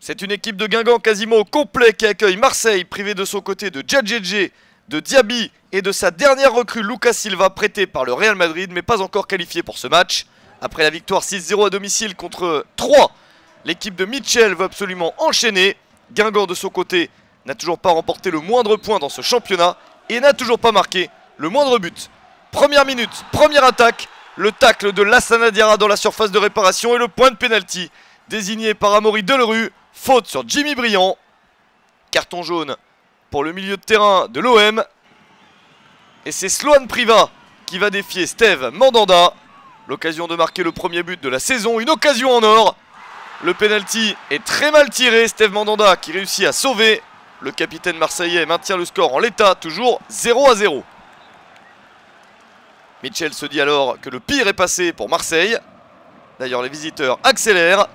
C'est une équipe de Guingamp quasiment au complet qui accueille Marseille, privé de son côté de Djadjedje, de Diaby et de sa dernière recrue Lucas Silva, prêté par le Real Madrid, mais pas encore qualifié pour ce match. Après la victoire 6-0 à domicile contre 3, l'équipe de Mitchell veut absolument enchaîner. Guingamp de son côté n'a toujours pas remporté le moindre point dans ce championnat et n'a toujours pas marqué le moindre but. Première minute, première attaque, le tacle de Lassana Diarra dans la surface de réparation et le point de pénalty désigné par Amaury Delerue. Faute sur Jimmy Briand. Carton jaune pour le milieu de terrain de l'OM. Et c'est Sloan Priva qui va défier Steve Mandanda. L'occasion de marquer le premier but de la saison, une occasion en or. Le penalty est très mal tiré, Steve Mandanda qui réussit à sauver. Le capitaine marseillais maintient le score en l'état, toujours 0-0. Mitchell se dit alors que le pire est passé pour Marseille. D'ailleurs les visiteurs accélèrent.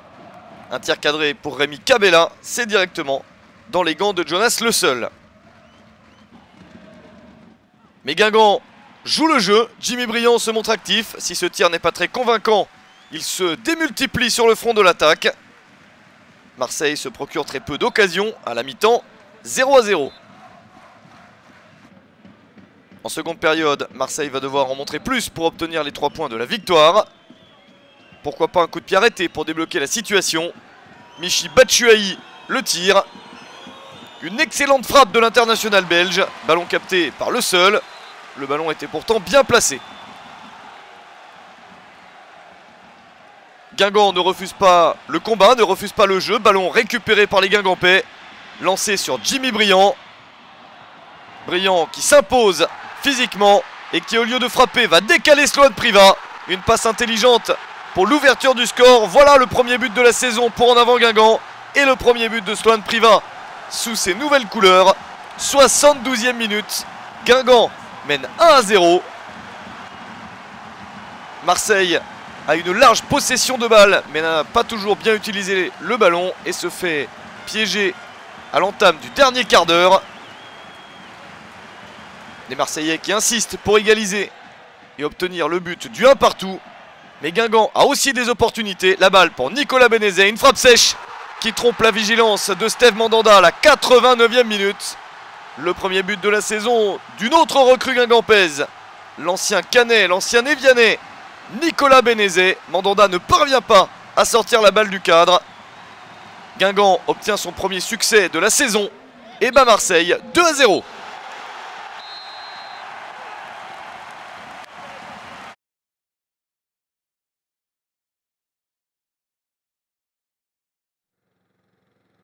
Un tir cadré pour Rémi Cabella, c'est directement dans les gants de Jonas Le Seul. Mais Guingamp joue le jeu, Jimmy Briand se montre actif. Si ce tir n'est pas très convaincant, il se démultiplie sur le front de l'attaque. Marseille se procure très peu d'occasions à la mi-temps, 0-0. En seconde période, Marseille va devoir en montrer plus pour obtenir les 3 points de la victoire. Pourquoi pas un coup de pied arrêté pour débloquer la situation. Michy Batshuayi le tire. Une excellente frappe de l'international belge. Ballon capté par Le Seul. Le ballon était pourtant bien placé. Guingamp ne refuse pas le combat, ne refuse pas le jeu. Ballon récupéré par les Guingampais. Lancé sur Jimmy Briand. Briand qui s'impose physiquement et qui, au lieu de frapper, va décaler Sloan Priva. Une passe intelligente pour l'ouverture du score. Voilà le premier but de la saison pour En Avant Guingamp. Et le premier but de Sloan Priva sous ses nouvelles couleurs. 72e minute. Guingamp mène 1-0. Marseille a une large possession de balle, mais n'a pas toujours bien utilisé le ballon et se fait piéger à l'entame du dernier quart d'heure. Les Marseillais qui insistent pour égaliser et obtenir le but du 1 partout. Mais Guingamp a aussi des opportunités. La balle pour Nicolas Benezet, une frappe sèche qui trompe la vigilance de Steve Mandanda à la 89e minute. Le premier but de la saison d'une autre recrue guingampaise. L'ancien Canet, l'ancien Évianais, Nicolas Benezet. Mandanda ne parvient pas à sortir la balle du cadre. Guingamp obtient son premier succès de la saison et bat Marseille 2-0.